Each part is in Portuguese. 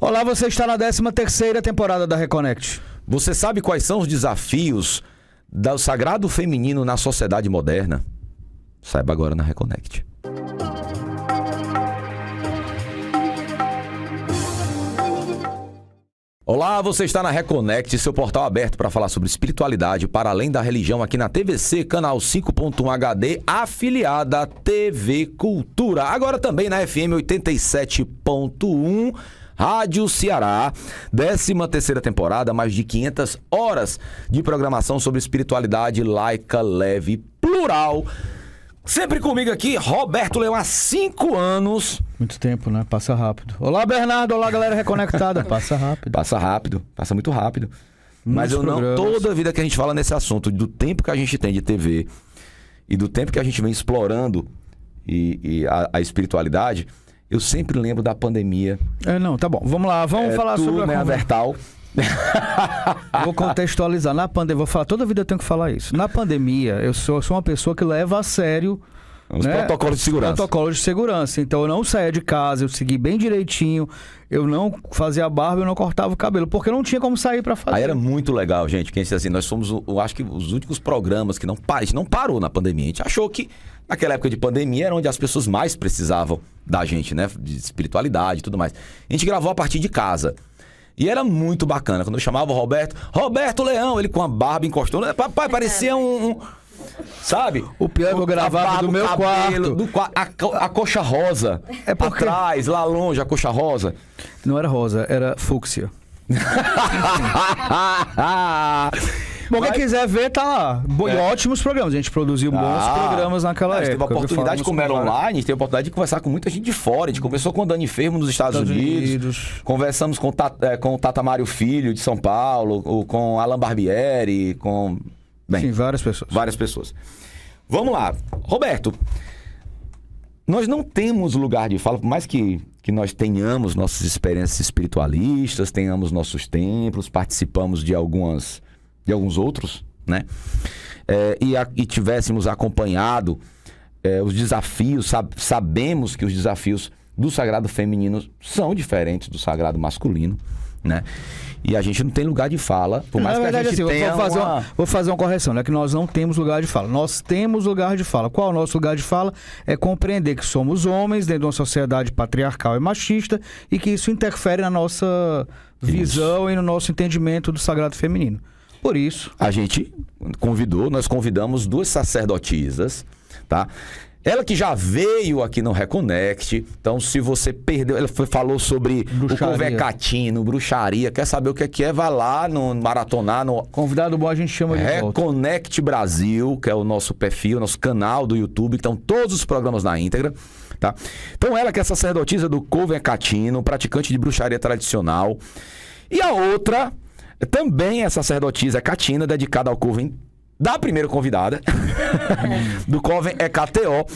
Olá, você está na 13ª temporada da Reconnect. Você sabe quais são os desafios do sagrado feminino na sociedade moderna? Saiba agora na Reconnect. Olá, você está na Reconnect, seu portal aberto para falar sobre espiritualidade para além da religião aqui na TVC, canal 5.1 HD, afiliada à TV Cultura. Agora também na FM 87.1, Rádio Ceará, 13ª temporada, mais de 500 horas de programação sobre espiritualidade laica, leve, plural. Sempre comigo aqui, Roberto Leão, há 5 anos. Muito tempo, né? Passa rápido. Olá, Bernardo. Olá, galera reconectada. Passa rápido. Passa rápido. Passa muito rápido. Mas eu não... Toda a vida que a gente fala nesse assunto, do tempo que a gente tem de TV e do tempo que a gente vem explorando a espiritualidade, eu sempre lembro da pandemia. Não, tá bom. Vamos lá. Vamos falar sobre a Vertal. Vou contextualizar. Na pandemia, vou falar, toda vida eu tenho que falar isso. Na pandemia, eu sou uma pessoa que leva a sério os protocolos de segurança. Protocolos de segurança. Então eu não saía de casa, eu segui bem direitinho, eu não fazia barba, eu não cortava o cabelo, porque não tinha como sair pra fazer. Aí era muito legal, gente. Quem disse assim, nós fomos, eu acho que os únicos programas que a gente não parou na pandemia. A gente achou que naquela época de pandemia era onde as pessoas mais precisavam da gente, né? De espiritualidade e tudo mais. A gente gravou a partir de casa. E era muito bacana. Quando eu chamava o Roberto Leão, ele com a barba encostando. Papai, parecia sabe? O pior é que eu gravava do meu cabelo, quarto. A coxa rosa. É porque... Atrás, lá longe, a coxa rosa. Não era rosa, era fúcsia. Bom, quem quiser ver, tá lá. Ótimos programas. A gente produziu bons programas naquela época. A gente teve a oportunidade, como era online, a gente teve a oportunidade de conversar com muita gente de fora. A gente conversou com o Dani Fermo nos Estados Unidos. Conversamos com o Tata Mário Filho, de São Paulo, com Alan Barbieri, com... Sim, várias pessoas. Várias pessoas. Vamos lá. Roberto, nós não temos lugar de fala, por mais que nós tenhamos nossas experiências espiritualistas, tenhamos nossos templos, participamos de alguns outros, né? E tivéssemos acompanhado os desafios, sabemos que os desafios do sagrado feminino são diferentes do sagrado masculino, né? E a gente não tem lugar de fala, por mais que a gente tenha vou fazer uma correção, não é que nós não temos lugar de fala. Nós temos lugar de fala. Qual é o nosso lugar de fala? É compreender que somos homens dentro de uma sociedade patriarcal e machista e que isso interfere na nossa visão e no nosso entendimento do sagrado feminino. Por isso... Nós convidamos 2 sacerdotisas, tá? Ela que já veio aqui no Reconnect, então se você perdeu, ela falou sobre bruxaria. O convecatino, bruxaria, quer saber o que é, vai lá no maratonar no... Convidado bom a gente chama de Reconnect Brasil, que é o nosso perfil, nosso canal do YouTube, que estão todos os programas na íntegra, tá? Então ela que é sacerdotisa do convecatino, praticante de bruxaria tradicional, e a outra também é sacerdotisa catina, dedicada ao coven da primeira convidada, do Coven KTO,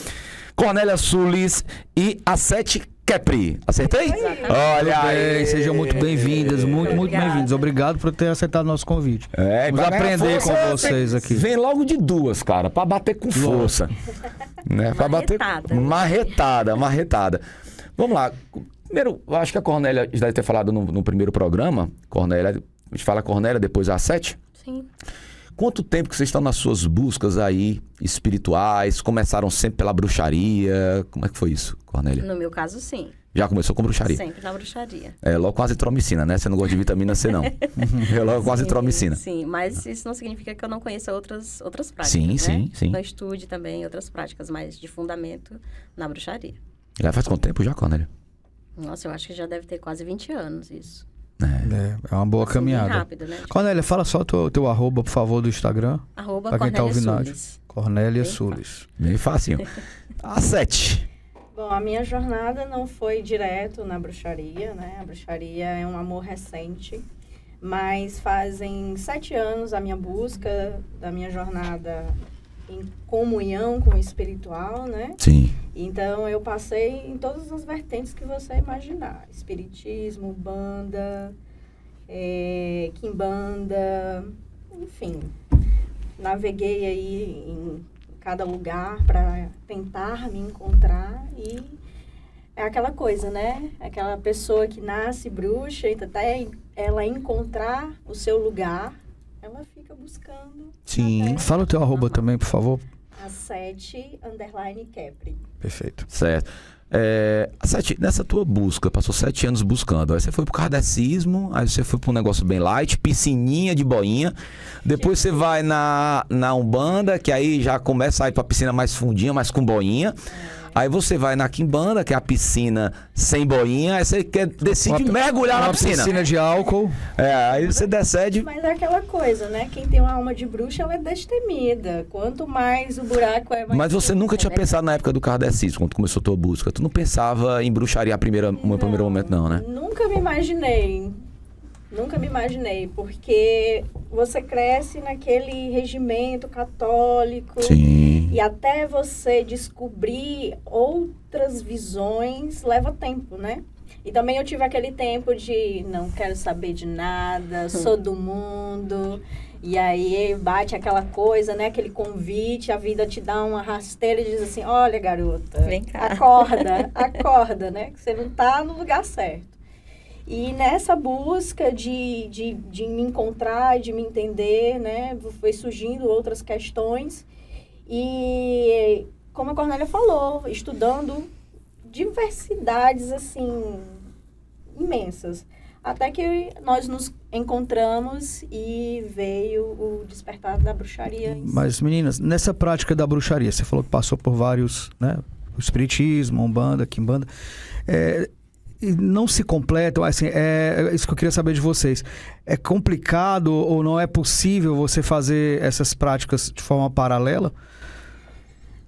Cornélia Sulis e a Sete Kepri. Acertei? Olha aí. Sejam muito bem-vindas, muito bem-vindos. Obrigado por ter aceitado nosso convite. Vamos aprender com vocês aqui. Vem logo de 2, cara, pra bater com força. Né? Pra bater marretada. Vamos lá. Primeiro, eu acho que a Cornélia já deve ter falado no primeiro programa. Cornélia, a gente fala Cornélia, depois a Sete. Sim. Quanto tempo que vocês estão nas suas buscas aí espirituais? Começaram sempre pela bruxaria? Como é que foi isso, Cornélia? No meu caso, sim. Já começou com bruxaria? Sempre na bruxaria. Logo com azitromicina, né? Você não gosta de vitamina C, não. Logo com azitromicina. Sim, mas isso não significa que eu não conheça outras práticas, sim, né? Sim. Eu estude também outras práticas mais de fundamento na bruxaria. Já faz quanto tempo já, Cornélia? Nossa, eu acho que já deve ter quase 20 anos isso. É uma boa caminhada. Bem rápido, né? Cornélia, fala só teu arroba, por favor, do Instagram. Arroba pra quem tá ouvindo. Sulis. Cornélia Sulis. Bem fácil. A Sete. Bom, a minha jornada não foi direto na bruxaria, né? A bruxaria é um amor recente. Mas fazem 7 anos a minha busca da minha jornada em comunhão com o espiritual, né? Sim. Então, eu passei em todas as vertentes que você imaginar. Espiritismo, banda, quimbanda, enfim. Naveguei aí em cada lugar para tentar me encontrar e É aquela coisa, né? Aquela pessoa que nasce bruxa, então até ela encontrar o seu lugar, ela fica buscando. Sim. até Fala o teu arroba também, por favor. a 7_Capri. Perfeito. Certo. Nessa tua busca, passou 7 anos buscando. Aí você foi pro kardecismo, aí você foi pro um negócio bem light, piscininha de boinha. Depois você vai na Umbanda, que aí já começa a ir pra piscina mais fundinha, mais com boinha. Aí você vai na Quimbanda, que é a piscina sem boinha, aí você decide mergulhar na piscina. Piscina de álcool. Aí você decide. Mas é aquela coisa, né? Quem tem uma alma de bruxa, ela é destemida. Quanto mais o buraco é mais... Mas você nunca tinha pensado na época do kardecismo, quando começou a tua busca. Tu não pensava em bruxaria no primeiro momento, não, né? Nunca me imaginei. Nunca me imaginei, porque você cresce naquele regimento católico. Sim. E até você descobrir outras visões leva tempo, né? E também eu tive aquele tempo de não quero saber de nada, sou do mundo. E aí bate aquela coisa, né? Aquele convite, a vida te dá uma rasteira e diz assim, olha, garota, Vem cá. acorda, né? Que você não tá no lugar certo. E nessa busca de me encontrar, de me entender, né? Foi surgindo outras questões. E, como a Cornélia falou, estudando diversidades, assim, imensas. Até que nós nos encontramos e veio o despertar da bruxaria. Mas, meninas, nessa prática da bruxaria, você falou que passou por vários, né? O espiritismo, Umbanda, Quimbanda. E não se completam, assim, é isso que eu queria saber de vocês. É complicado ou não é possível você fazer essas práticas de forma paralela?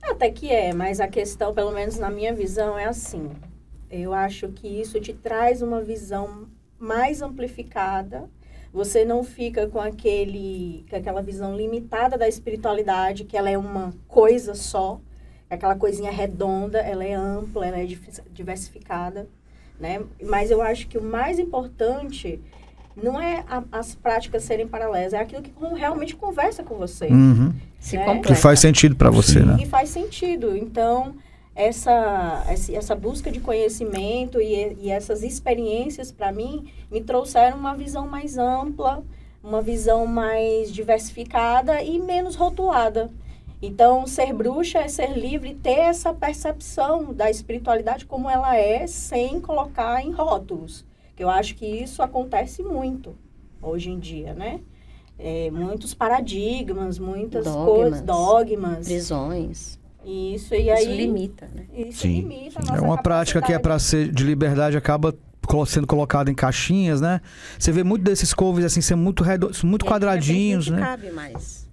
Até que mas a questão, pelo menos na minha visão, é assim. Eu acho que isso te traz uma visão mais amplificada. Você não fica com aquela visão limitada da espiritualidade, que ela é uma coisa só. Aquela coisinha redonda, ela é ampla, ela é diversificada. Né? Mas eu acho que o mais importante não é as práticas serem paralelas, é aquilo que realmente conversa com você. Uhum. Se né? completa. Que faz sentido para você, né? E faz sentido. Então, essa busca de conhecimento e essas experiências, para mim, me trouxeram uma visão mais ampla, uma visão mais diversificada e menos rotulada. Então, ser bruxa é ser livre, ter essa percepção da espiritualidade como ela é, sem colocar em rótulos. Eu acho que isso acontece muito hoje em dia, né? Muitos paradigmas, muitas coisas, dogmas. Prisões. Isso, e aí... Isso limita, né? Isso Sim. limita a nossa É uma prática que é para ser de liberdade, acaba sendo colocada em caixinhas, né? Você vê muito desses covers, assim, ser muito redondos, muito quadradinhos, né? Não cabe mais.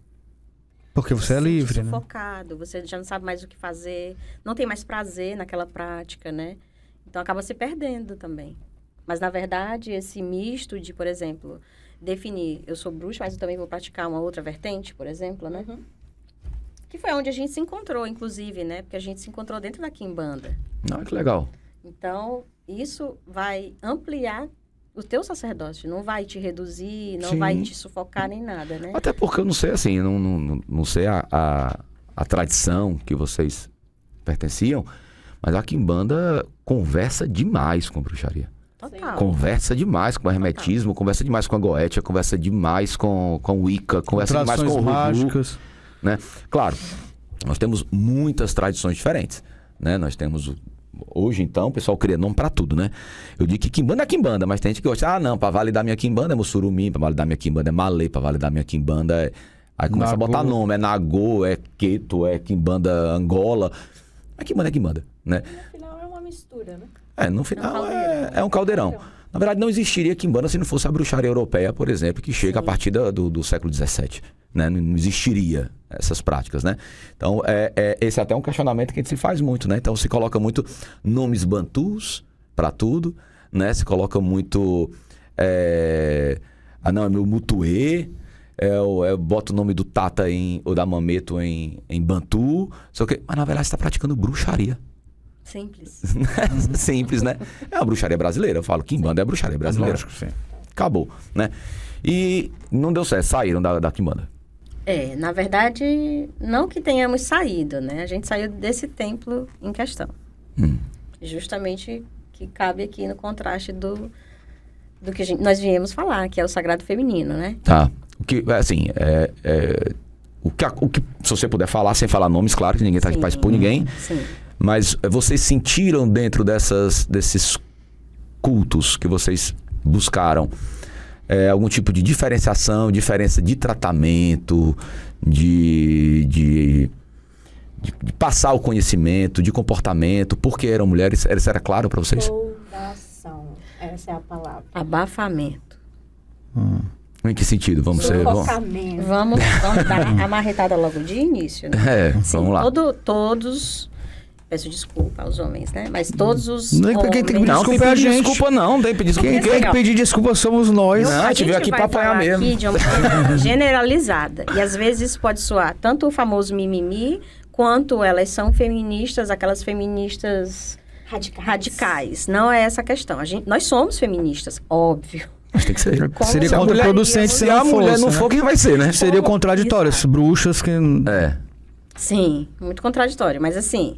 Porque você é livre, né? Sufocado, você já não sabe mais o que fazer, não tem mais prazer naquela prática, né? Então acaba se perdendo também. Mas na verdade, esse misto de, por exemplo, definir, eu sou bruxa, mas eu também vou praticar uma outra vertente, por exemplo, né? Uhum. Que foi onde a gente se encontrou, inclusive, né? Porque a gente se encontrou dentro da Quimbanda. Não, que legal. Então, isso vai ampliar o teu sacerdócio, não vai te reduzir, não Sim. vai te sufocar nem nada, né? Até porque eu não sei, assim, não sei a tradição que vocês pertenciam, mas a Quimbanda conversa demais com a bruxaria. Total. Conversa demais com o hermetismo, conversa demais com a goétia, conversa demais com o Wicca, conversa demais com o Voodoo, mágicas. né? Claro, nós temos muitas tradições diferentes, né? Nós temos... Hoje, então, o pessoal cria nome pra tudo, né? Eu digo que Quimbanda é Quimbanda, mas tem gente que gosta, não, pra validar minha Quimbanda é Mussurumi, pra validar minha Quimbanda é Malê, pra validar minha Quimbanda é... Aí começa Nagô. a botar nome, é Nagô, é Queto, é Quimbanda Angola. Mas Quimbanda é Quimbanda, né? No final é uma mistura, né? No final é um caldeirão. Na verdade, não existiria Quimbanda se não fosse a bruxaria europeia, por exemplo, que chega a partir do século XVII. Né? Não existiria essas práticas, né? Então, esse é até um questionamento que a gente se faz muito, né? Então, se coloca muito nomes bantus para tudo, né? Se coloca muito... é meu Mutuê, eu boto o nome do Tata ou da Mameto em bantu, só que, mas na verdade você está praticando bruxaria. Simples. Simples, né? É uma bruxaria brasileira. Eu falo, Quimbanda é a bruxaria brasileira. Lógico, sim. Acabou, né? E não deu certo, saíram da Quimbanda. Na verdade, não que tenhamos saído, né? A gente saiu desse templo em questão. Justamente que cabe aqui no contraste do que nós viemos falar, que é o sagrado feminino, né? Tá. O que, assim, o que, se você puder falar, sem falar nomes, claro que ninguém está aqui para expor ninguém, Sim. mas vocês sentiram dentro desses cultos que vocês buscaram algum tipo de diferenciação, diferença de tratamento, de passar o conhecimento, de comportamento, porque eram mulheres? Isso era claro para vocês? Folgação, essa é a palavra. Abafamento. Em que sentido? Vamos Sufocamento. Vamos dar a marretada logo de início, né? vamos lá. Todos... Peço desculpa aos homens, né? Mas todos os Não é quem tem que pedir Não, desculpa é a gente. desculpa não, tem que pedir desculpa. Quem tem que pedir desculpa somos nós. Não, a gente veio aqui pra apanhar mesmo. Aqui de uma maneira generalizada. E às vezes isso pode soar tanto o famoso mimimi, quanto elas são feministas, aquelas feministas radicais. Não é essa a questão. Nós somos feministas, óbvio. Mas tem que ser. Seria se a contraproducente se Se a não mulher fosse, não né? for, quem vai ser, né? Seria contraditório, as bruxas que... Sim, muito contraditório. Mas assim,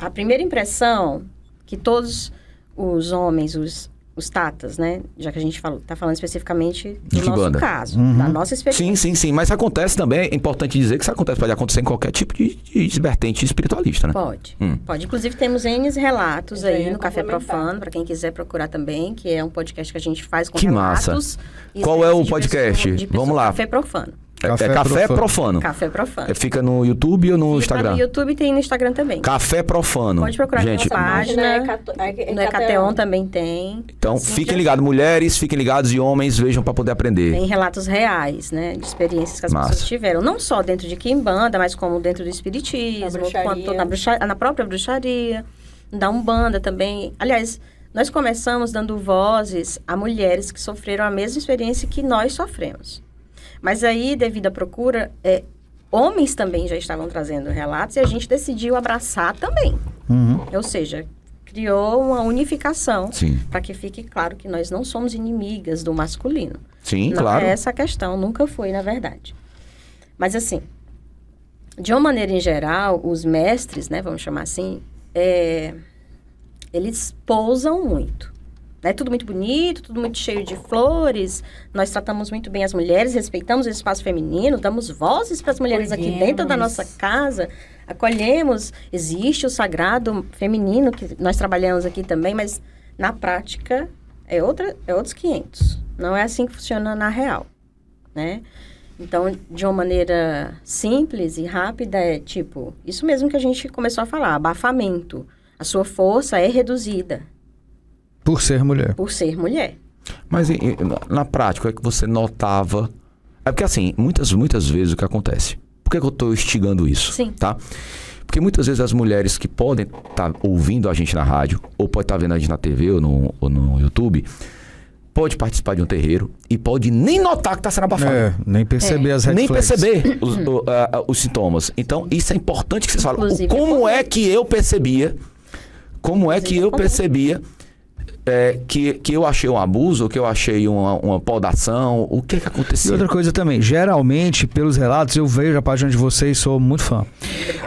a primeira impressão que todos os homens, os tatas, né? Já que a gente tá falando especificamente do De que nosso banda? caso, da nossa experiência. Sim. Mas acontece também, é importante dizer que isso pode acontecer em qualquer tipo de vertente espiritualista, né? Pode. Inclusive, temos N relatos aí no Café Profano, para quem quiser procurar também, que é um podcast que a gente faz com Que relatos. massa. Qual é o podcast? Vamos lá. Café Profano. Café Profano. Café Profano. Fica no YouTube ou no Instagram? No YouTube tem no Instagram também. Café Profano. Pode procurar gente, na página. No Hecateon também tem. Então, fiquem ligados, mulheres, fiquem ligados e homens, vejam para poder aprender. Tem relatos reais, né? De experiências que as Massa. pessoas tiveram. Não só dentro de Quimbanda, mas como dentro do espiritismo, quanto na própria bruxaria, da Umbanda também. Aliás, nós começamos dando vozes a mulheres que sofreram a mesma experiência que nós sofremos. Mas aí, devido à procura, homens também já estavam trazendo relatos e a gente decidiu abraçar também. Ou seja, criou uma unificação para que fique claro que nós não somos inimigas do masculino. Sim, não claro. É essa a questão, nunca foi, na verdade. Mas assim, de uma maneira em geral, os mestres, né, vamos chamar assim, eles pousam muito. É tudo muito bonito, tudo muito cheio de flores. Nós tratamos muito bem as mulheres, respeitamos o espaço feminino, damos vozes para as mulheres aqui dentro da nossa casa, acolhemos. Existe o sagrado feminino que nós trabalhamos aqui também, mas na prática é outros 500. Não é assim que funciona na real, né? Então, de uma maneira simples e rápida, tipo, isso mesmo que a gente começou a falar, abafamento. A sua força é reduzida. Por ser mulher. Por ser mulher. Mas na prática, o que é que você notava? É porque assim, muitas vezes o que acontece? Por que eu estou instigando isso? Sim. Tá? Porque muitas vezes as mulheres que podem estar ouvindo a gente na rádio, ou pode estar vendo a gente na TV ou no YouTube, pode participar de um terreiro e pode nem notar que está sendo abafado. Nem perceber as red Nem flags. perceber os sintomas. Então, isso é importante que vocês falem. Inclusive, Como é que eu percebia? Como é que eu percebia que eu achei um abuso, ou que eu achei uma podação? O que E acontecia? outra coisa também, geralmente, pelos relatos, eu vejo a página de vocês, sou muito fã.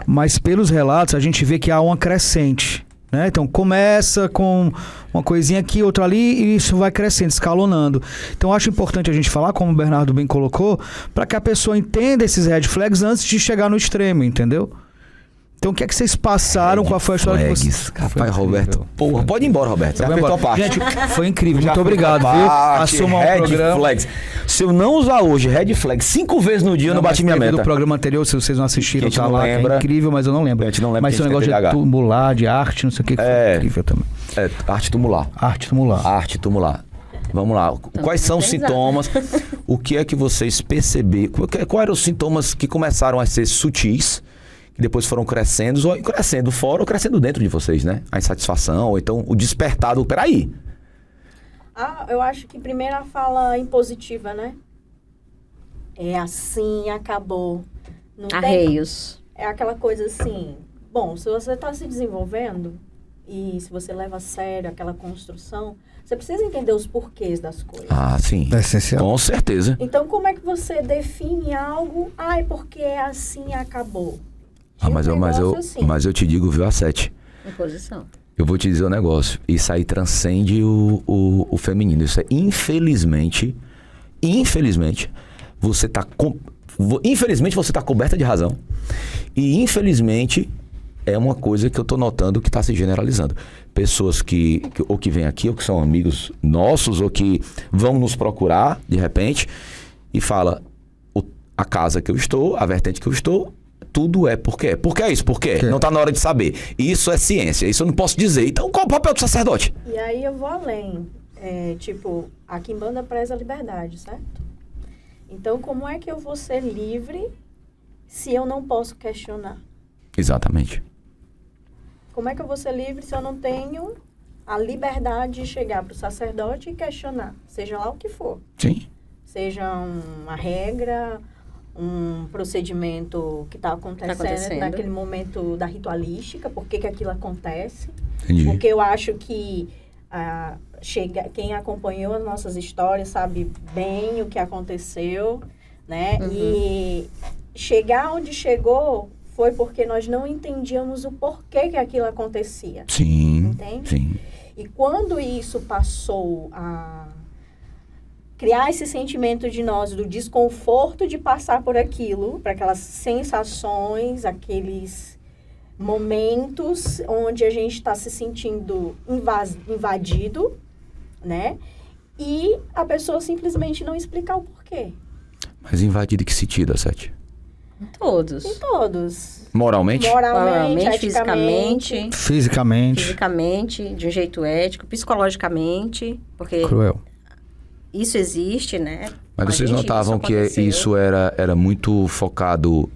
Mas pelos relatos, a gente vê que há uma crescente. Né? Então, começa com uma coisinha aqui, outra ali, e isso vai crescendo, escalonando. Então, acho importante a gente falar, como o Bernardo bem colocou, para que a pessoa entenda esses red flags antes de chegar no extremo, entendeu? Então, o que é que vocês passaram? Qual foi a história que vocês... Rapaz, Roberto. Porra, pode ir embora, Roberto. Você apertou a parte. Gente, foi incrível. Já Muito obrigado, apertou viu? a parte, Assuma o red programa. flags. Se eu não usar hoje red flag 5 vezes no dia, eu não bati minha teve meta. do programa anterior, se vocês não assistiram, Que a gente tá não lá, que lembra. é incrível, mas eu não lembro. A gente não lembra Mas que esse a gente negócio tem de TDAH. tumular, de arte, não sei o que, foi incrível também. Arte tumular. Arte tumular. Arte tumular. Vamos lá. Quais são os sintomas? O que é que vocês perceberam? Quais eram os sintomas que começaram a ser sutis, que depois foram crescendo, ou crescendo fora ou crescendo dentro de vocês, né? A insatisfação, ou então o despertar do... Peraí. Eu acho que primeiro a fala impositiva, né? É assim, acabou. Não tem- Arreios. É aquela coisa assim, bom, se você está se desenvolvendo e se você leva a sério aquela construção, você precisa entender os porquês das coisas. Ah, sim. É essencial. Com certeza. Então, como é que você define algo? Porque é assim, acabou. Ah, mas Tinha um negócio assim. mas eu te digo, viu, a 7. Imposição. Eu vou te dizer um negócio. Isso aí transcende o feminino. Isso é, infelizmente, você tá... Infelizmente, você tá coberta de razão. E, infelizmente, é uma coisa que eu tô notando que tá se generalizando. Pessoas que ou que vêm aqui, ou que são amigos nossos, ou que vão nos procurar, de repente, e fala, a casa que eu estou, a vertente que eu estou, tudo é por quê? Por que é isso? Por quê? Não tá na hora de saber. Isso é ciência, isso eu não posso dizer. Então, qual é o papel do sacerdote? E aí eu vou além. A Quimbanda preza a liberdade, certo? Então, como é que eu vou ser livre se eu não posso questionar? Exatamente. Como é que eu vou ser livre se eu não tenho a liberdade de chegar para o sacerdote e questionar? Seja lá o que for. Sim. Seja uma regra, um procedimento que está acontecendo naquele momento da ritualística, por que aquilo acontece. Entendi. Porque eu acho que quem acompanhou as nossas histórias sabe bem o que aconteceu, né? Uhum. E chegar onde chegou foi porque nós não entendíamos o porquê que aquilo acontecia. Sim. Entende? Sim. E quando isso passou a criar esse sentimento de nós, do desconforto de passar por aquilo, para aquelas sensações, aqueles momentos onde a gente está se sentindo invadido, né? E a pessoa simplesmente não explicar o porquê. Mas invadido em que sentido, Sete? Em todos. Em todos. Moralmente? Moralmente, eticamente. Fisicamente. de um jeito ético, psicologicamente, porque Cruel. isso existe, né? Mas vocês Isso notavam que aconteceu. isso era muito focado...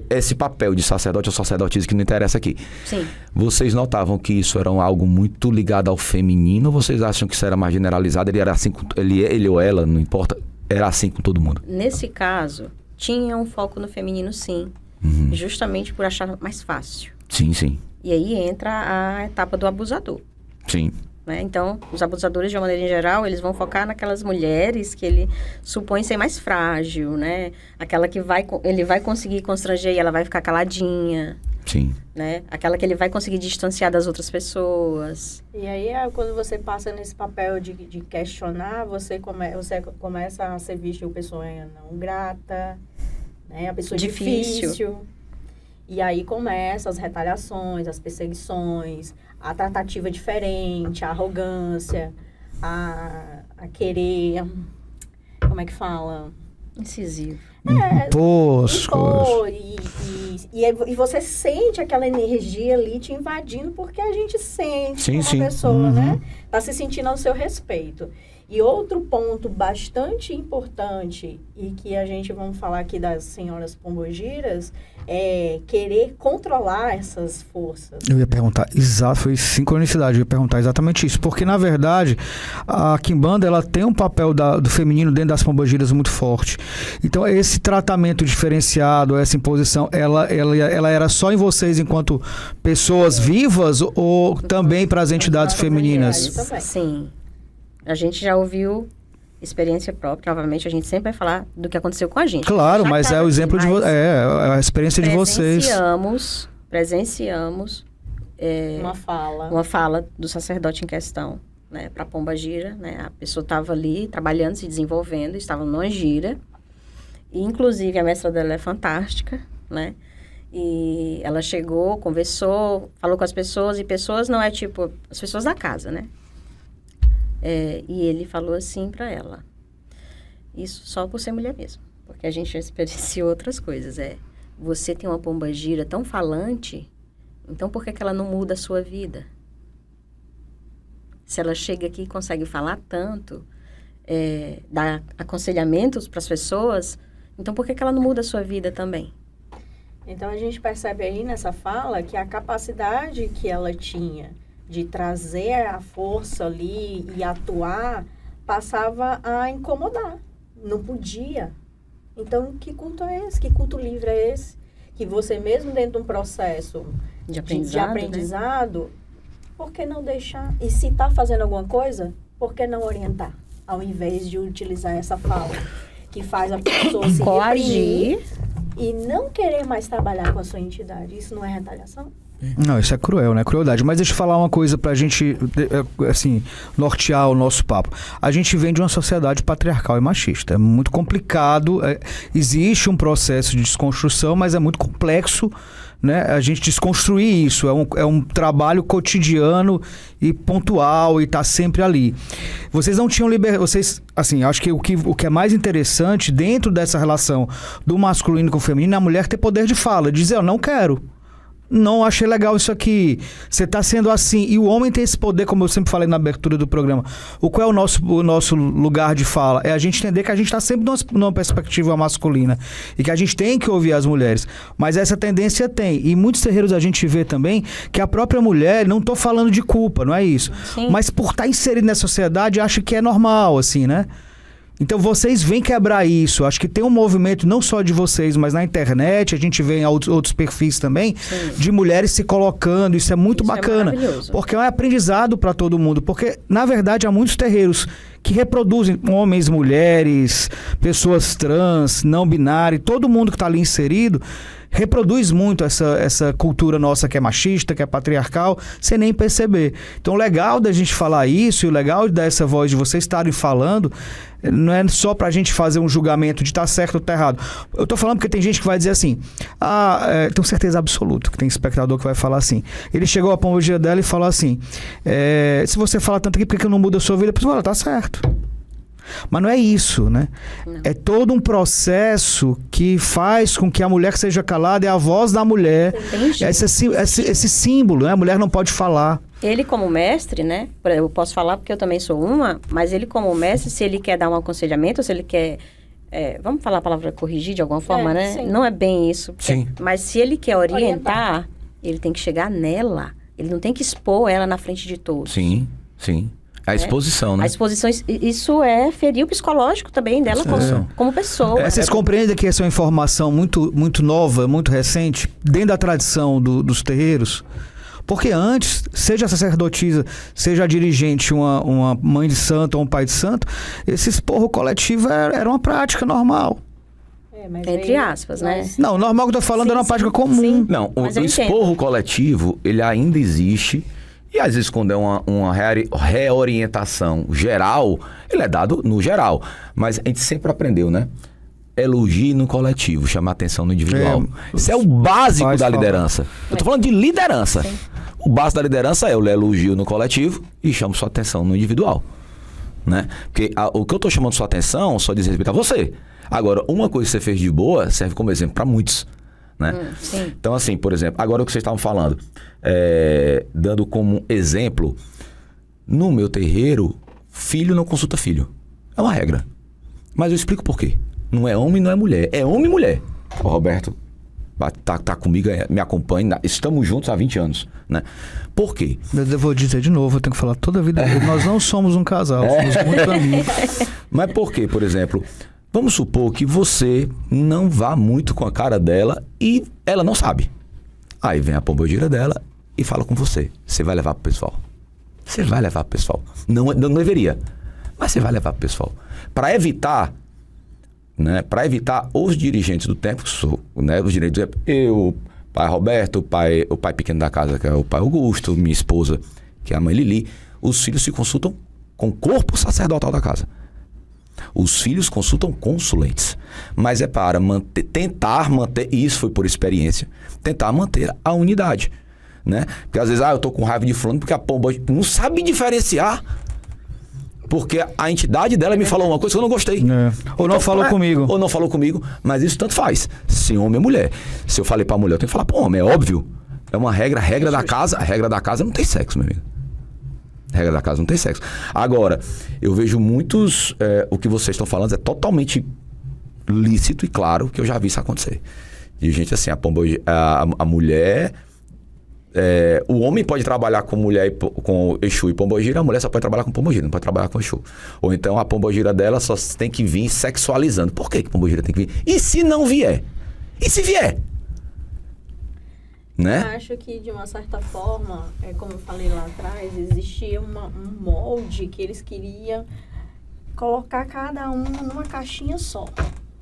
esse papel de sacerdote ou sacerdotisa que não interessa aqui. Sim. Vocês notavam que isso era algo muito ligado ao feminino? Ou vocês acham que isso era mais generalizado? Ele era assim, ele ou ela, não importa, era assim com todo mundo? Nesse caso, tinha um foco no feminino, sim. Uhum. Justamente por achar mais fácil. Sim, sim. E aí entra a etapa do abusador. Sim. Né? Então, os abusadores, de uma maneira em geral, eles vão focar naquelas mulheres que ele supõe ser mais frágil, né? Aquela que ele vai conseguir constranger e ela vai ficar caladinha, Sim. né? Aquela que ele vai conseguir distanciar das outras pessoas. E aí, quando você passa nesse papel de questionar, você começa a ser visto como pessoa não grata, né? A pessoa difícil. E aí começam as retaliações, as perseguições, a tratativa diferente, a arrogância, a querer... Como é que fala? Incisivo. Impor, e você sente aquela energia ali te invadindo, porque a gente sente Sim, uma sim. pessoa, né? Tá se sentindo ao seu respeito. E outro ponto bastante importante, e que a gente vamos falar aqui das senhoras pombogiras, é querer controlar essas forças. Eu ia perguntar, exato, foi sincronicidade, eu ia perguntar exatamente isso, porque na verdade a Quimbanda, ela tem um papel do feminino dentro das pombogiras muito forte. Então esse tratamento diferenciado, essa imposição, ela era só em vocês enquanto pessoas vivas ou também para as entidades femininas? Também. Sim. A gente já ouviu experiência própria, novamente, a gente sempre vai falar do que aconteceu com a gente. Claro, Já mas tá é o aqui, exemplo mas a experiência de vocês. Presenciamos Uma fala do sacerdote em questão, né, para Pomba Gira, né? A pessoa estava ali trabalhando, se desenvolvendo, estava numa gira. E, inclusive, a mestra dela é fantástica, né? E ela chegou, conversou, falou com as pessoas, e pessoas não é tipo as pessoas da casa, né? E ele falou assim para ela: isso só por ser mulher mesmo, porque a gente já experienciou outras coisas. Você tem uma pomba gira tão falante, então por que ela não muda a sua vida? Se ela chega aqui e consegue falar tanto, dar aconselhamentos para as pessoas, então por que ela não muda a sua vida também? Então, a gente percebe aí nessa fala que a capacidade que ela tinha de trazer a força ali e atuar, passava a incomodar. Não podia. Então, que culto é esse? Que culto livre é esse? Que você mesmo dentro de um processo De de aprendizado, aprendizado, por que não deixar? E se está fazendo alguma coisa, por que não orientar? Ao invés de utilizar essa fala, que faz a pessoa se reprimir coagir e não querer mais trabalhar com a sua entidade. Isso não é retaliação? Não, isso é cruel, né? Crueldade. Mas deixa eu falar uma coisa pra gente, assim, nortear o nosso papo. A gente vem de uma sociedade patriarcal e machista. É muito complicado. Existe um processo de desconstrução, mas é muito complexo, né? A gente desconstruir isso. É um trabalho cotidiano e pontual e tá sempre ali. Vocês não tinham liberdade. Vocês, assim, acho que o que é mais interessante dentro dessa relação do masculino com o feminino é a mulher ter poder de fala, dizer, eu não quero. Não achei legal isso aqui. Você está sendo assim. E o homem tem esse poder, como eu sempre falei na abertura do programa. Qual é o nosso lugar de fala? É a gente entender que a gente está sempre numa perspectiva masculina. E que a gente tem que ouvir as mulheres. Mas essa tendência tem. E muitos terreiros a gente vê também que a própria mulher, não estou falando de culpa, não é isso. Sim. Mas por estar inserida na sociedade, acha que é normal, assim, né? Então vocês vêm quebrar isso. Acho que tem um movimento não só de vocês, mas na internet, a gente vê em outros perfis também, Sim. de mulheres se colocando. Isso é muito bacana. maravilhoso. Porque é um aprendizado para todo mundo. Porque, na verdade, há muitos terreiros que reproduzem homens, mulheres, pessoas trans, não binárias, todo mundo que está ali inserido, reproduz muito essa cultura nossa que é machista, que é patriarcal, sem nem perceber. Então, o legal da gente falar isso e o legal dessa voz de vocês estarem falando não é só pra gente fazer um julgamento de tá certo ou tá errado. Eu tô falando porque tem gente que vai dizer assim, tenho certeza absoluta que tem espectador que vai falar assim. Ele chegou à pombogira dela e falou assim, se você fala tanto aqui, por que não muda a sua vida? Eu falei, tá certo. Mas não é isso, né? Não. É todo um processo que faz com que a mulher que seja calada é a voz da mulher. Entendi. Esse símbolo, né? A mulher não pode falar. Ele como mestre, né? Eu posso falar porque eu também sou uma, mas ele como mestre, se ele quer dar um aconselhamento, se ele quer... vamos falar a palavra corrigir de alguma forma, né? Sim. Não é bem isso. Sim. Mas se ele quer orientar, ele tem que chegar nela. Ele não tem que expor ela na frente de todos. Sim, sim. A exposição, né? A exposição, isso é ferir o psicológico também dela como pessoa. Vocês compreendem que essa é uma informação muito, muito nova, muito recente, dentro da tradição dos terreiros? Porque antes, seja a sacerdotisa, seja a dirigente, uma mãe de santo ou um pai de santo, esse esporro coletivo era uma prática normal. Entre aspas, né? Não, normal que eu tô falando era uma prática comum. Sim. Não, Mas o eu entendo. esporro coletivo, ele ainda existe. E às vezes quando é uma reorientação geral, ele é dado no geral. Mas a gente sempre aprendeu, né? Elogio no coletivo, chamar atenção no individual. Isso é o básico da liderança. Eu tô falando de liderança. Sim. O básico da liderança é eu elogio no coletivo e chamo sua atenção no individual. Né? Porque o que eu tô chamando sua atenção só diz respeito a você. Agora, uma coisa que você fez de boa serve como exemplo para muitos. Né? Sim. Então, assim, por exemplo, agora o que vocês estavam falando, dando como exemplo, no meu terreiro, filho não consulta filho. É uma regra. Mas eu explico por quê. Não é homem, não é mulher. É homem e mulher. O Roberto tá comigo, me acompanha. Estamos juntos há 20 anos, né? Por quê? Eu vou dizer de novo, eu tenho que falar toda a vida dele. Nós não somos um casal, somos muito amigos. Mas por quê, por exemplo? Vamos supor que você não vá muito com a cara dela e ela não sabe. Aí vem a pombogira dela e fala com você. Você vai levar pro pessoal. Você vai levar pro pessoal. Não deveria, mas você vai levar pro pessoal. Para evitar, né? Para evitar os dirigentes do templo, que sou, né? Os dirigentes do templo, eu, pai Roberto, o pai pequeno da casa, que é o pai Augusto, minha esposa, que é a mãe Lili, os filhos se consultam com o corpo sacerdotal da casa. Os filhos consultam consulentes, mas é para tentar manter, e isso foi por experiência, tentar manter a unidade, né? Porque às vezes, eu tô com raiva de fulano porque a pomba não sabe diferenciar, porque a entidade dela me falou uma coisa que eu não gostei. Ou não falou comigo. Ou não falou comigo, mas isso tanto faz, se homem ou mulher. Se eu falei pra mulher, eu tenho que falar pro homem, é óbvio. É uma regra da casa, a regra da casa não tem sexo, meu amigo. Regra da casa não tem sexo. Agora, eu vejo muitos... o que vocês estão falando é totalmente lícito e claro que eu já vi isso acontecer. E, gente, assim, a mulher... o homem pode trabalhar com mulher com Exu e pombogira, a mulher só pode trabalhar com pombogira, não pode trabalhar com Exu. Ou então a pombogira dela só tem que vir sexualizando. Por que pombogira tem que vir? E se não vier? E se vier? Né? Eu acho que, de uma certa forma, como eu falei lá atrás, existia um molde que eles queriam colocar cada um numa caixinha só.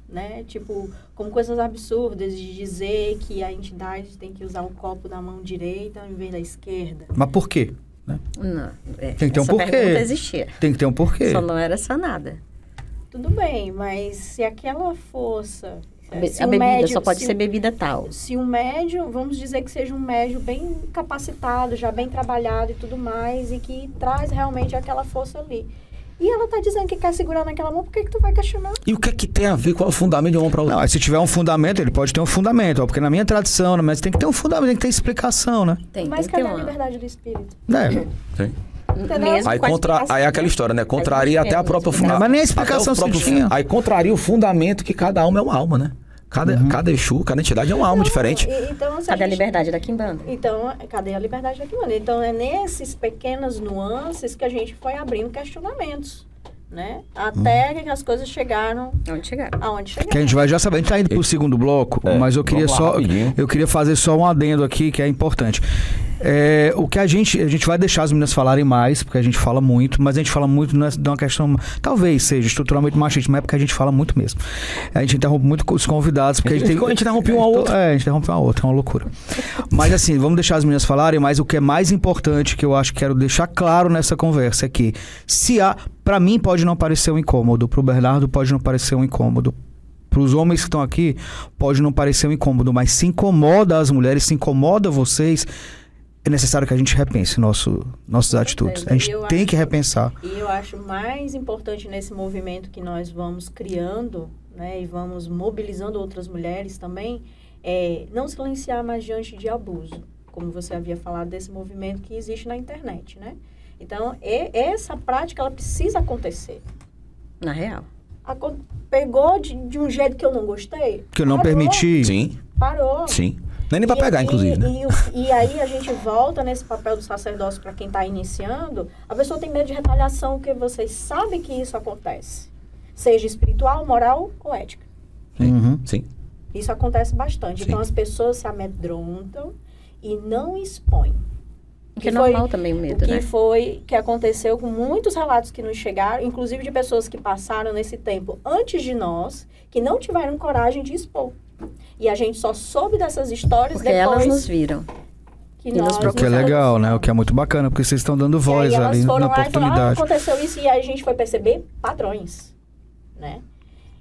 né? Tipo, como coisas absurdas de dizer que a entidade tem que usar o copo da mão direita ao invés da esquerda. Mas por quê? Né? Não, Tem que ter um essa porquê. pergunta existia. Tem que ter um porquê. Só não era sanada. Tudo bem, mas se aquela força... se A um bebida médium- só pode se ser bebida tal. Se um médium, vamos dizer que seja um médium bem capacitado, já bem trabalhado e tudo mais, e que traz realmente aquela força ali. E ela tá dizendo que quer segurar naquela mão, por que tu vai questionar? E o que é que tem a ver com o fundamento de uma para outra? Não, aí se tiver um fundamento, ele pode ter um fundamento. Ó, porque na minha tradição, mas tem que ter um fundamento, tem que ter explicação, né? Mas tem que cadê ter a uma... liberdade do espírito? Sim. Entendeu? Mesmo Aí, com a aí é aquela história, né? Contraria até a própria Não, mas nem a explicação até o próprio se tinha. Aí contraria o fundamento que cada alma é uma alma, né? Cada Exu, cada entidade é uma alma diferente. Então, se Cadê a gente- liberdade da Quimbanda? Então, cadê a liberdade daqui, mano? Então, é nesses pequenas nuances que a gente foi abrindo questionamentos, né? Até que as coisas chegaram Onde chegaram? aonde chegaram. Que a gente vai já saber. A gente tá indo pro segundo bloco, mas eu queria vamos lá, só. rapidinho. Eu queria fazer só um adendo aqui que é importante. O que a gente vai deixar as meninas falarem mais, porque a gente fala muito, mas a gente fala muito de uma questão, talvez seja estruturalmente machista, mas é porque a gente fala muito mesmo. A gente interrompe muito os convidados, porque a gente interrompe um ao outro. A gente interrompe um ao outro, é uma loucura. Mas assim, vamos deixar as meninas falarem, mas o que é mais importante, que eu acho que quero deixar claro nessa conversa, é que pra mim pode não parecer um incômodo, pro Bernardo pode não parecer um incômodo, para os homens que estão aqui pode não parecer um incômodo, mas se incomoda as mulheres, se incomoda vocês, é necessário que a gente repense nossas atitudes. A gente tem que repensar. E eu acho mais importante nesse movimento que nós vamos criando, né, e vamos mobilizando outras mulheres também, não silenciar mais diante de abuso, como você havia falado desse movimento que existe na internet, né? Então, essa prática, ela precisa acontecer. Na real. Pegou de um jeito que eu não gostei? Que eu não Parou. permiti. Sim, Parou. sim. Nem pra pegar, inclusive, né? E aí a gente volta nesse papel do sacerdócio para quem está iniciando. A pessoa tem medo de retaliação, porque vocês sabem que isso acontece. Seja espiritual, moral ou ética. Uhum. Sim. Isso acontece bastante. Sim. Então as pessoas se amedrontam e não expõem. Que é normal também o medo, né? Que aconteceu com muitos relatos que nos chegaram, inclusive de pessoas que passaram nesse tempo antes de nós, que não tiveram coragem de expor. E a gente só soube dessas histórias Porque depois elas nos viram. que e nos nós... O que é legal, né? O que é muito bacana, porque vocês estão dando voz e aí ali elas foram na lá e falaram, oportunidade. aconteceu isso, e aí a gente foi perceber padrões, né?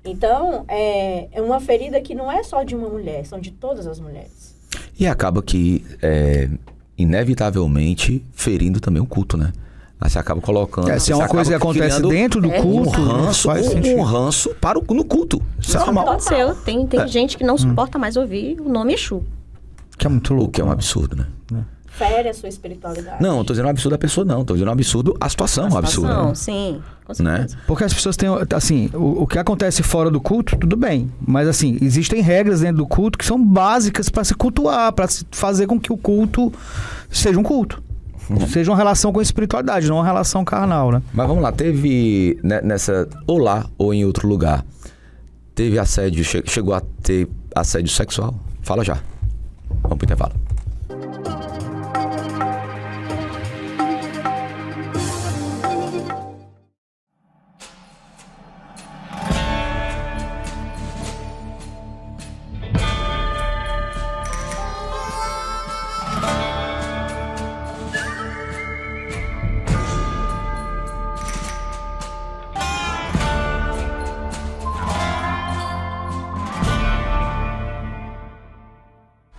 Então, é uma ferida que não é só de uma mulher, são de todas as mulheres. E acaba que, inevitavelmente, ferindo também o culto, né? Aí você acaba colocando... Se é você uma coisa que acaba acontece criando dentro do culto, faz sentido. um ranço no culto. Isso é normal. Aconteceu. Tem gente que não suporta mais ouvir o nome Exu. Que é muito O louco. que é um absurdo, né? Fere a sua espiritualidade. Não, eu tô dizendo um absurdo a pessoa, não. Tô dizendo um absurdo a situação, um absurdo. Não, sim, com certeza. Porque as pessoas têm, assim, o que acontece fora do culto, tudo bem. Mas, assim, existem regras dentro do culto que são básicas para se cultuar, para fazer com que o culto seja um culto. Seja uma relação com a espiritualidade, não uma relação carnal, né? Mas vamos lá, teve nessa, ou lá ou em outro lugar, teve assédio, chegou a ter assédio sexual? Fala já. Vamos pro intervalo.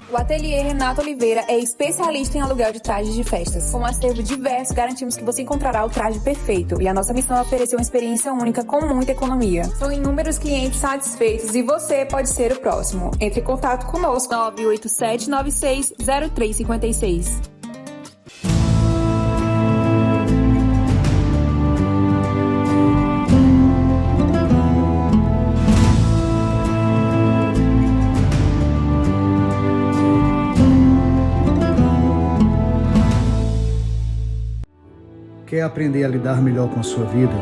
O Ateliê Renato Oliveira é especialista em aluguel de trajes de festas. Com um acervo diverso, garantimos que você encontrará o traje perfeito. E a nossa missão é oferecer uma experiência única com muita economia. São inúmeros clientes satisfeitos e você pode ser o próximo. Entre em contato conosco. 987960356. Quer aprender a lidar melhor com a sua vida?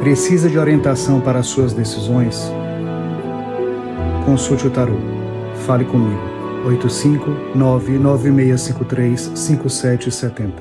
Precisa de orientação para as suas decisões? Consulte o tarô. Fale comigo. 859-9653-5770.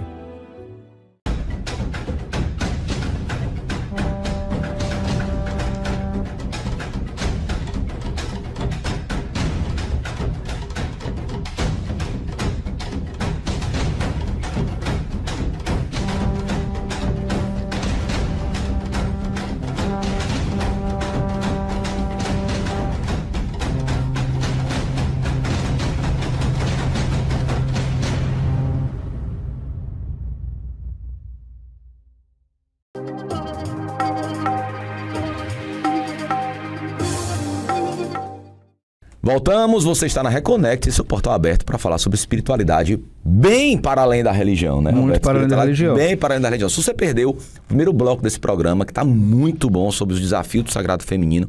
Voltamos, você está na Reconnect, seu portal aberto para falar sobre espiritualidade bem para além da religião, né? Muito Roberto? para além da religião. Bem para além da religião. Se você perdeu o primeiro bloco desse programa, que está muito bom, sobre os desafios do sagrado feminino,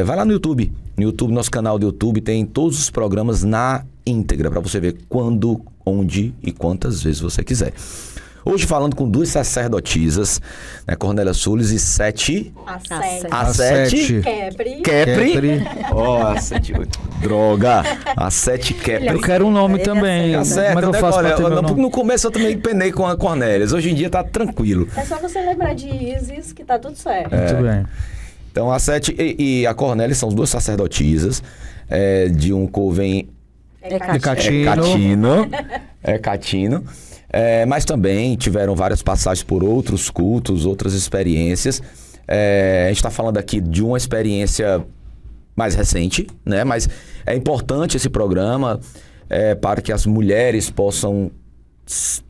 vai lá no YouTube. No YouTube, nosso canal do YouTube, tem todos os programas na íntegra, para você ver quando, onde e quantas vezes você quiser. Hoje falando com 2 sacerdotisas, né, Cornélia Sules e Sete... A Sete Kepri. Kepri. Ó, a Sete... Droga! A Sete Kepri. Eu quero um nome também. Tá certo, Como é que eu faço pra ter meu nome? no começo eu também penei com a Cornélia. Hoje em dia tá tranquilo. É só você lembrar de Isis que tá tudo certo. Muito bem. Então a Sete e a Cornélia são as 2 sacerdotisas de um coven Catino. Mas também tiveram várias passagens por outros cultos, outras experiências. A gente está falando aqui de uma experiência mais recente, né? Mas é importante esse programa para que as mulheres possam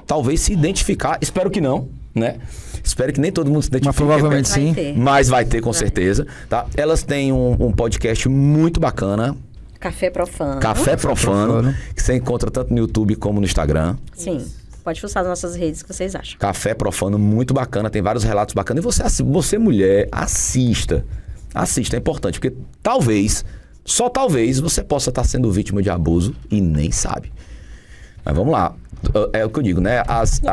talvez se identificar. Espero que não, né? Espero que nem todo mundo se identifique. Mas provavelmente Vai sim. ter. Mas vai ter, com certeza. Tá? Elas têm um podcast muito bacana, Café Profano. Café Profano, Profano, que você encontra tanto no YouTube como no Instagram. Sim. Pode fuçar as nossas redes que vocês acham. Café Profano, muito bacana, tem vários relatos bacanas. E você mulher, assista. Assista, é importante, porque talvez, só talvez, você possa estar sendo vítima de abuso e nem sabe. Mas vamos lá. É o que eu digo, né?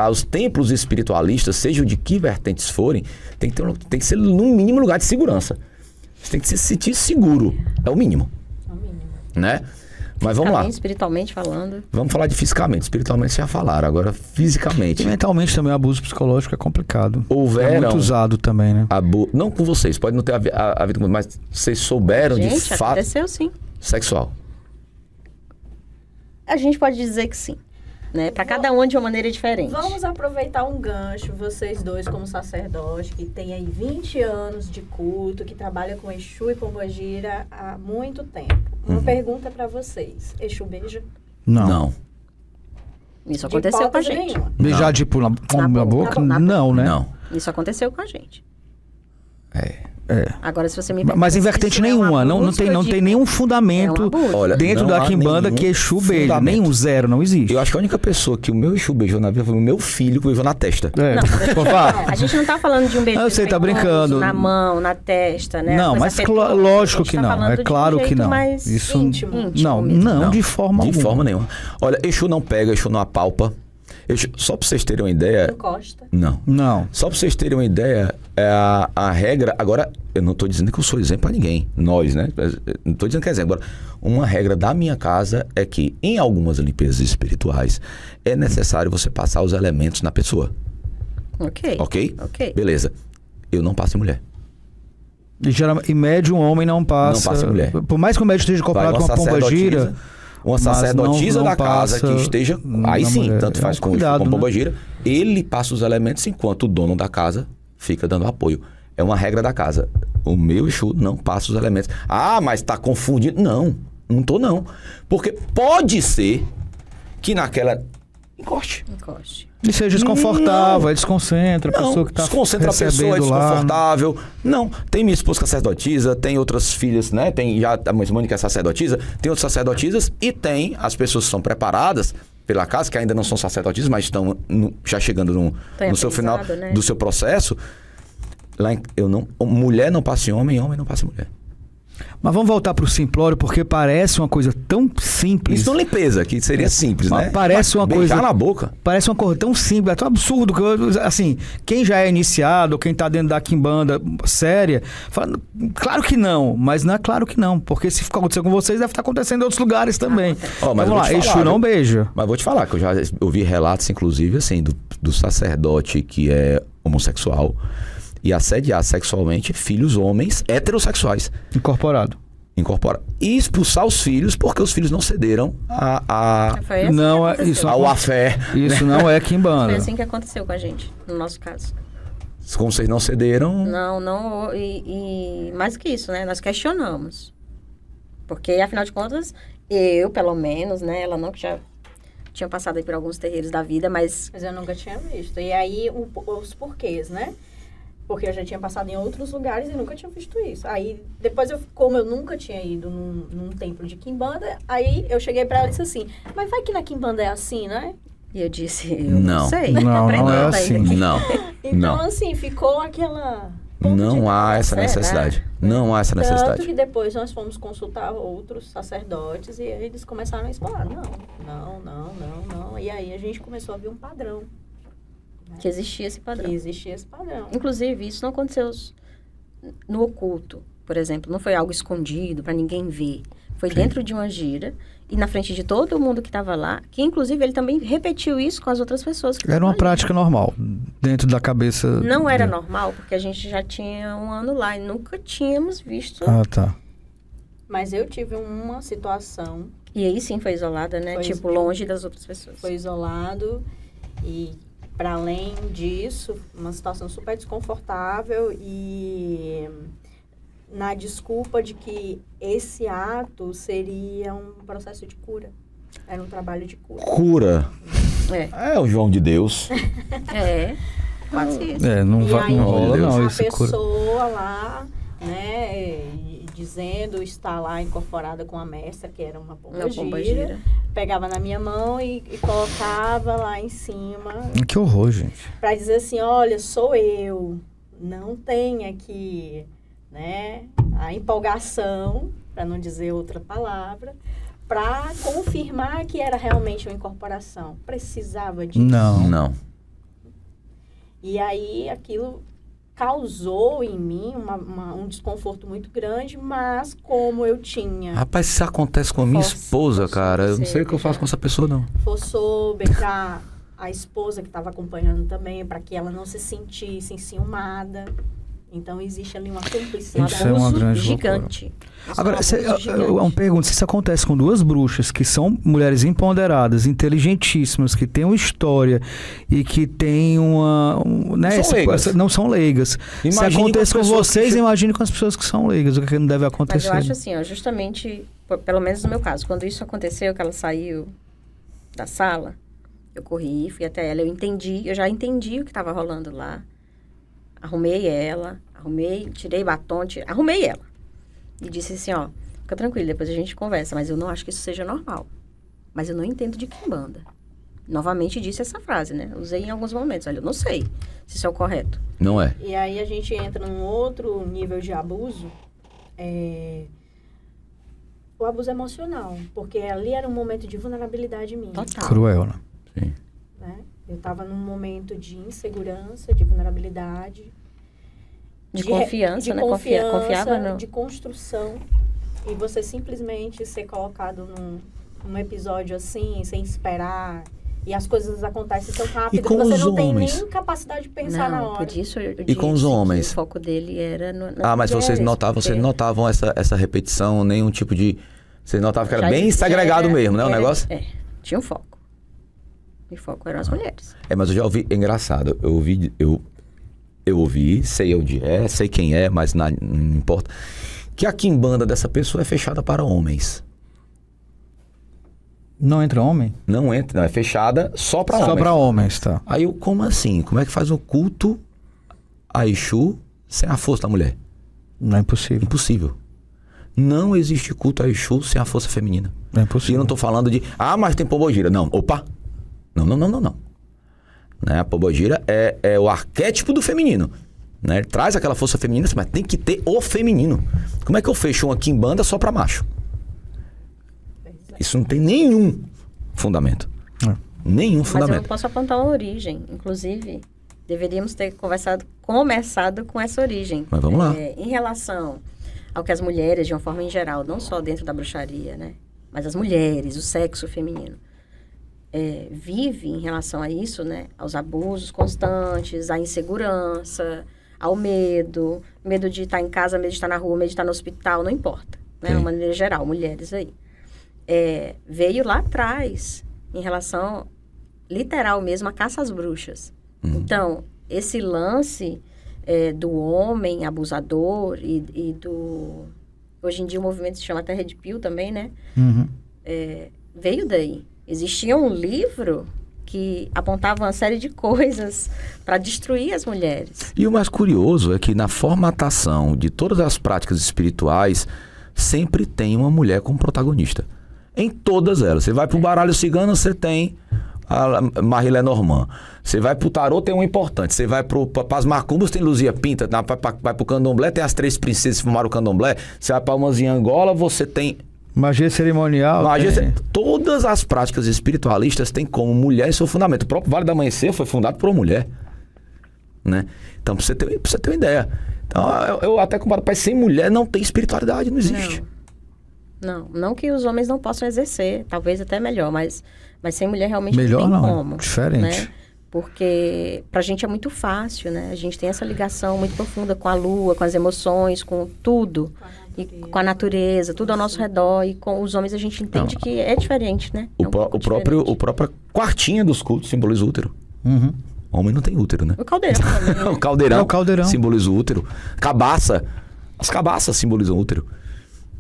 Os templos espiritualistas, sejam de que vertentes forem, tem que ser no mínimo lugar de segurança. Você tem que se sentir seguro. É o mínimo. É o mínimo. Né? Mas vamos lá. Espiritualmente falando. Vamos falar de fisicamente. Espiritualmente já falaram, agora fisicamente. E mentalmente também o abuso psicológico é complicado. Houveram- É muito usado também, né? Não com vocês, pode não ter havido, mas vocês souberam de Gente, fato aconteceu sim. sexual. A gente pode dizer que sim. Né? Para cada um de uma maneira diferente. Vamos aproveitar um gancho, vocês dois como sacerdote, que tem aí 20 anos de culto, que trabalha com Exu e Pombogira há muito tempo. Uma pergunta pra vocês. Exu beija? Não. Isso De aconteceu com a hipótese gente. nenhuma. Beijar tipo na boca? na boca. Não, né? Não. Isso aconteceu com a gente. É. Agora, se você me Mas em pergunta se vertente isso é um nenhuma. Não abuso, tem, eu não digo, tem nenhum fundamento é um abuso. Olha, dentro não da há quimbanda nenhum que Exu beija. fundamento. Nenhum, zero, não existe. Eu acho que a única pessoa que o meu Exu beijou na vida foi o meu filho que beijou na testa. É. Não, Pô, vá. a gente não tá falando de um beijo Eu sei, tá respeitoso brincando. na mão, na testa, né? Não, Coisa mas afetuosa. lógico A gente que tá não. falando É de um claro que jeito não. mais Isso íntimo. não, mesmo. não, de forma De alguma. forma nenhuma. Olha, Exu não pega, Exu não apalpa. Só pra vocês terem uma ideia... Encosta. Não. Não. Só pra vocês terem uma ideia, a regra... Agora, eu não tô dizendo que eu sou exemplo pra ninguém. Nós, né? Não tô dizendo que é exemplo. Agora, uma regra da minha casa é que em algumas limpezas espirituais é necessário você passar os elementos na pessoa. Ok. Ok? Beleza. Eu não passo em mulher. E médium, homem não passa. Não passa em mulher. Por mais que o médium esteja Vai comprado com uma pomba-gira. Uma mas sacerdotisa não da casa passa que esteja... na Aí sim, mulher. tanto faz com Cuidado, com né? pomba-gira. Ele passa os elementos enquanto o dono da casa fica dando apoio. É uma regra da casa. O meu Exu não passa os elementos. Ah, mas tá confundido. Não tô não. Porque pode ser que naquela... Encoste. E seja desconfortável, aí desconcentra a pessoa que tá desconcentra a pessoa, é recebendo lá. desconfortável. Não, tem minha esposa que é sacerdotisa, tem outras filhas, né? Tem já a mãe Mônica que é sacerdotisa, tem outras sacerdotisas e tem as pessoas que são preparadas pela casa, que ainda não são sacerdotisas, mas estão já chegando no seu final né? do seu processo. Lá mulher não passa em homem, homem não passa em mulher. Mas vamos voltar pro simplório, porque parece uma coisa tão simples. Isso não limpeza, que seria simples, Mas né? parece uma beijar coisa... na boca. Parece uma coisa tão simples, é tão absurdo que, assim, quem já é iniciado, quem tá dentro da quimbanda séria, fala, claro que não, mas não é claro que não, porque se acontecer com vocês, deve estar acontecendo em outros lugares também. Ó, mas Vamos eu vou lá, te falar, Exu viu? não beija. Mas vou te falar que eu já ouvi relatos, inclusive, assim, do sacerdote que é homossexual e assediar sexualmente filhos homens heterossexuais. Incorporado. Incorpora. E expulsar os filhos porque os filhos não cederam Foi assim Não, que é aconteceu. isso. ao afé. Isso não é Foi quimbanda. assim que aconteceu com a gente, no nosso caso. Como vocês não cederam... Não, e mais que isso, né? Nós questionamos. Porque, afinal de contas, eu, pelo menos, né? Ela não, que já tinha passado aí por alguns terreiros da vida, mas... Mas eu nunca tinha visto. E aí, os porquês, né? Porque eu já tinha passado em outros lugares e nunca tinha visto isso. Aí, depois, como eu nunca tinha ido num templo de Quimbanda, aí eu cheguei pra ela e disse assim, mas vai que na Quimbanda é assim, né? E eu disse, eu não Não. sei. Não, não aprendendo é ainda assim. aqui. Não, Então, não. assim, ficou aquela... ponto de Não há essa será? necessidade. Não há essa Tanto necessidade. que depois nós fomos consultar outros sacerdotes e eles começaram a explorar. Não. E aí a gente começou a ver um padrão. Que existia esse padrão. Que existia esse padrão. Inclusive, isso não aconteceu no oculto, por exemplo. Não foi algo escondido para ninguém ver. Foi dentro de uma gira e na frente de todo mundo que estava lá, que inclusive ele também repetiu isso com as outras pessoas que Era estavam uma ali. prática normal, dentro da cabeça... Não era dele. normal, porque a gente já tinha um ano lá e nunca tínhamos visto. Ah, tá. Mas eu tive uma situação, E aí sim foi isolada, né? Foi Tipo, isso. longe das outras pessoas. foi isolado e, para além disso, uma situação super desconfortável e na desculpa de que esse ato seria um processo de cura. Era um trabalho de cura. Cura. É. É o João de Deus. É. Quase isso. É, não, E aí, não rola Deus. não, a esse cura. pessoa lá, né, dizendo estar lá incorporada com a mestra, que era uma Uma pomba pomba gira. gira, pegava na minha mão e colocava lá em cima, Que horror, gente. para dizer assim, olha, sou eu, não tem aqui, né, a empolgação, para não dizer outra palavra, para confirmar que era realmente uma incorporação. Precisava disso. Não. Não. E aí aquilo causou em mim um desconforto muito grande, mas como eu tinha, Rapaz, isso acontece com a minha Força, esposa, cara. Eu não sei o que eu faço com essa pessoa, não. soube para a esposa que estava acompanhando também, para que ela não se sentisse enciumada. Então existe ali uma Um cumplicidade. Isso é uma abuso grande gigante. Isso Agora, é um abuso gigante. uma pergunta, se isso acontece com duas bruxas que são mulheres empoderadas, inteligentíssimas, que têm uma história e que têm né, São leigas. não são leigas. Se Imagine com acontece as com pessoas que vocês, che- imagine com as pessoas que são leigas, o que não deve Mas acontecer. eu acho assim, ó, justamente, pelo menos no meu caso, quando isso aconteceu, que ela saiu da sala, eu corri, fui até ela, eu já entendi o que estava rolando lá. Arrumei ela, tirei batom, arrumei ela. E disse assim, ó, fica tranquilo, depois a gente conversa, mas eu não acho que isso seja normal. Mas eu não entendo de quimbanda. Novamente disse essa frase, né? Usei em alguns momentos, olha, eu não sei se isso é o correto. Não é. E aí a gente entra num outro nível de abuso, o abuso emocional, porque ali era um momento de vulnerabilidade minha. Total. Cruel, né? Sim. Né? Eu estava num momento de insegurança, de vulnerabilidade. De confiança, né? Confiava no... de construção. E você simplesmente ser colocado num episódio assim, sem esperar. E as coisas acontecem tão rápido com que você os não tem homens? nem capacidade de pensar na Não, hora. por isso eu E com os disse que homens? o foco dele era nas Mas vocês mulheres, porque notavam essa repetição, nenhum tipo de... Vocês notavam que era já- bem já segregado era- mesmo, né, o era- negócio? É, tinha um foco. E o foco eram as mulheres. É, mas eu já ouvi... É engraçado. Eu ouvi, sei onde é, sei quem é, mas não importa. Que a quimbanda dessa pessoa é fechada para homens. Não entra homem? Não entra, não. É fechada só para Só homens. pra homens, tá. Aí eu, como assim? Como é que faz um culto a Exu sem a força da mulher? Não é impossível. Impossível. Não existe culto a Exu sem a força feminina. Não é E eu impossível. não tô falando de, mas tem pombogira. Não, opa. Não. Né? A pombogira é o arquétipo do feminino. Né? Ele traz aquela força feminina, mas tem que ter o feminino. Como é que eu fecho uma quimbanda só pra macho? Isso não tem nenhum fundamento. É. Nenhum Mas eu não fundamento. posso apontar uma origem. Inclusive, deveríamos ter começado com essa origem. Mas vamos lá. Em relação ao que as mulheres, de uma forma em geral, não só dentro da bruxaria, né? Mas as mulheres, o sexo feminino, vive em relação a isso, né? Aos abusos constantes, à insegurança, ao medo de estar em casa, medo de estar na rua, medo de estar no hospital, não importa. Né? De Sim. uma maneira geral, mulheres aí. Veio lá atrás, em relação, literal mesmo, a caça às bruxas. Então, esse lance do homem abusador e do... Hoje em dia o movimento se chama até Red Pill também, né? Uhum. Veio daí. Existia um livro que apontavam uma série de coisas para destruir as mulheres. E o mais curioso é que na formatação de todas as práticas espirituais, sempre tem uma mulher como protagonista. Em todas elas. Você vai pro baralho cigano, você tem a Marie Lenormand. Você vai pro tarô, tem um importante. Você vai pras macumbas, tem Luzia Pinta. Vai pro candomblé, tem as 3 princesas que formaram o candomblé. Você vai pra umas em Angola, você tem... Magia cerimonial. Todas as práticas espiritualistas têm como mulher em seu fundamento. O próprio Vale do Amanhecer foi fundado por uma mulher. Né? Então, pra você ter uma ideia. Então, eu até comparo, mas sem mulher não tem espiritualidade, não existe. Não que os homens não possam exercer, talvez até melhor, mas sem mulher realmente melhor não tem não, como. Diferente. Né? Porque pra gente é muito fácil, né? A gente tem essa ligação muito profunda com a lua, com as emoções, com tudo. E com a natureza, tudo ao nosso redor. E com os homens a gente entende que é diferente, né? O próprio quartinho dos cultos simboliza o útero. Uhum. Homem não tem útero, né? O caldeirão também. Né? O caldeirão simboliza o útero. Cabaça. As cabaças simbolizam o útero.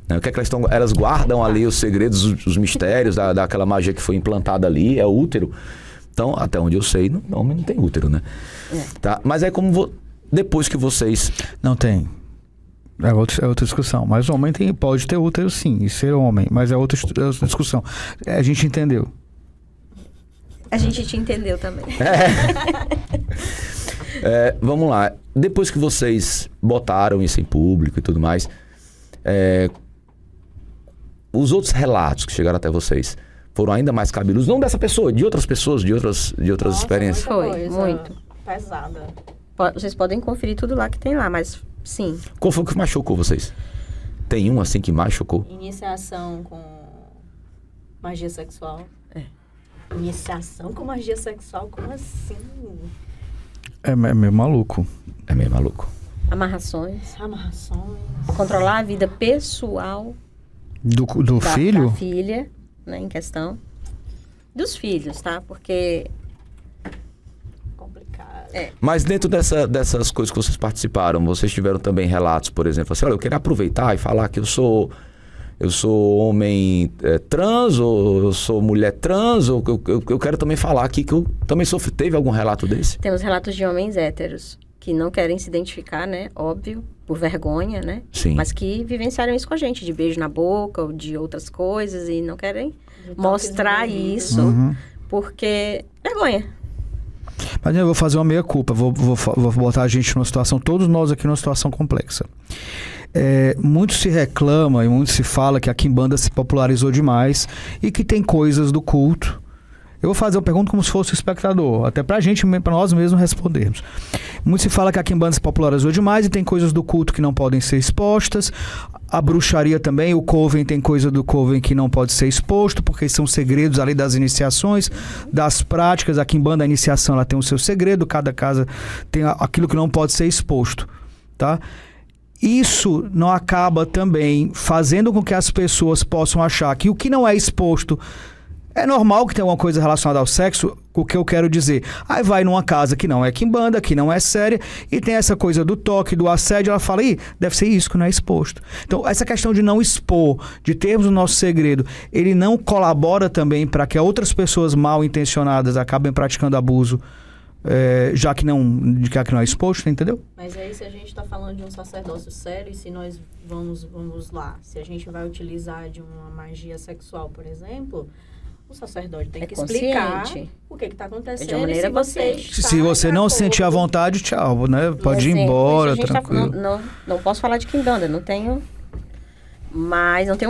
O que é que elas guardam ali os segredos, os mistérios daquela magia que foi implantada ali, é o útero. Então, até onde eu sei, homem não tem útero, né? Tá? Mas é como depois que vocês... Não tem. É outra discussão. Mas o homem pode ter útero sim, e ser homem. Mas é outra discussão. A gente entendeu. A gente te entendeu também. Vamos lá. Depois que vocês botaram isso em público e tudo mais, os outros relatos que chegaram até vocês foram ainda mais cabeludos? Não dessa pessoa, de outras pessoas, de outras experiências. Foi, muito. Pesada. Vocês podem conferir tudo lá que tem lá, mas sim. Qual foi o que mais chocou vocês? Tem um assim que mais chocou? Iniciação com magia sexual. Iniciação com magia sexual? Como assim? É meio maluco. É meio maluco. Amarrações. Controlar a vida pessoal do filho? Da filha, né, em questão. Dos filhos, tá? Porque... complicado. Mas dentro dessas coisas que vocês participaram, vocês tiveram também relatos, por exemplo, assim, olha, eu queria aproveitar e falar que eu sou homem trans, ou eu sou mulher trans, ou eu quero também falar aqui que eu também sofri. Teve algum relato desse? Temos relatos de homens héteros que não querem se identificar, né? Óbvio, por vergonha, né? Sim. Mas que vivenciaram isso com a gente, de beijo na boca ou de outras coisas, e não querem mostrar isso, porque vergonha. Mas eu vou fazer uma meia-culpa, vou botar a gente numa situação, todos nós aqui numa situação complexa. Muito se reclama e muito se fala que a Quimbanda se popularizou demais e que tem coisas do culto. Eu vou fazer uma pergunta como se fosse o espectador, até pra gente, pra nós mesmos respondermos. Muito se fala que a Quimbanda se popularizou demais e tem coisas do culto que não podem ser expostas. A bruxaria também, o coven, tem coisa do coven que não pode ser exposto, porque são segredos ali das iniciações, das práticas. A Quimbanda, a iniciação, ela tem o seu segredo, cada casa tem aquilo que não pode ser exposto, tá? Isso não acaba também fazendo com que as pessoas possam achar que o que não é exposto é normal, que tem alguma coisa relacionada ao sexo. O que eu quero dizer? Aí vai numa casa que não é quimbanda, que não é séria, e tem essa coisa do toque, do assédio, ela fala, deve ser isso que não é exposto. Então, essa questão de não expor, de termos o nosso segredo, ele não colabora também para que outras pessoas mal intencionadas acabem praticando abuso, já que não é exposto, entendeu? Mas aí, se a gente está falando de um sacerdócio sério, e se nós vamos lá, se a gente vai utilizar de uma magia sexual, por exemplo, o sacerdote tem que explicar o que está acontecendo. De maneira se você não sentir à vontade, tchau, né? Pode ir embora, tranquilo. Não posso falar de Quimbanda, não tenho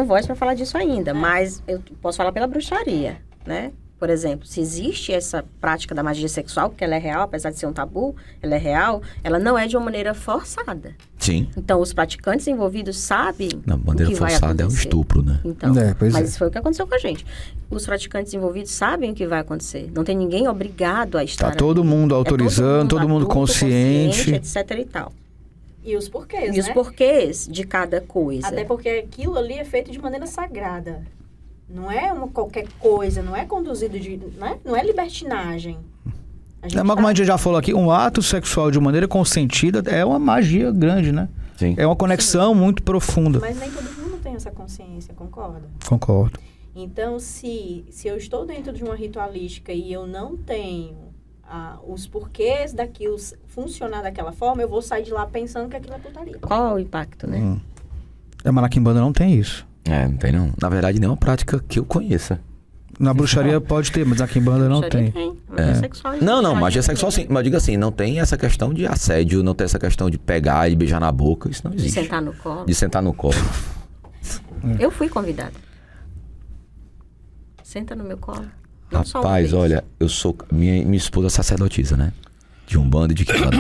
voz para falar disso ainda, mas eu posso falar pela bruxaria, né? Por exemplo, se existe essa prática da magia sexual, porque ela é real, apesar de ser um tabu, ela é real, ela não é de uma maneira forçada. Sim. Então, os praticantes envolvidos sabem Não, maneira o que vai forçada acontecer. É um estupro, né? Então, mas foi o que aconteceu com a gente. Os praticantes envolvidos sabem o que vai acontecer. Não tem ninguém obrigado a estar Tá todo mundo autorizando, todo mundo adulto, consciente, etc e tal. E os porquês, E os porquês de cada coisa. Até porque aquilo ali é feito de maneira sagrada. Não é qualquer coisa, não é conduzido não é libertinagem. Mas como a gente já falou aqui, um ato sexual de maneira consentida é uma magia grande, né? Sim. É uma conexão muito profunda. Mas nem todo mundo tem essa consciência, concorda? Concordo. Então, se eu estou dentro de uma ritualística e eu não tenho os porquês daquilo funcionar daquela forma, eu vou sair de lá pensando que aquilo é putaria. Qual é o impacto, né? Mas na quimbanda não tem isso. Não tem não. Na verdade, nem é uma prática que eu conheça. Na bruxaria pode ter, mas na quimbanda não tem. Magia sexual. Não, magia sexual sim. Mas diga assim, não tem essa questão de assédio, não tem essa questão de pegar e beijar na boca, isso não De existe. sentar no colo. De sentar no colo. Eu fui convidada. Senta no meu colo. Não só uma Rapaz, vez. olha, eu sou... Minha esposa é sacerdotisa, né? De Umbanda e de Quimbanda.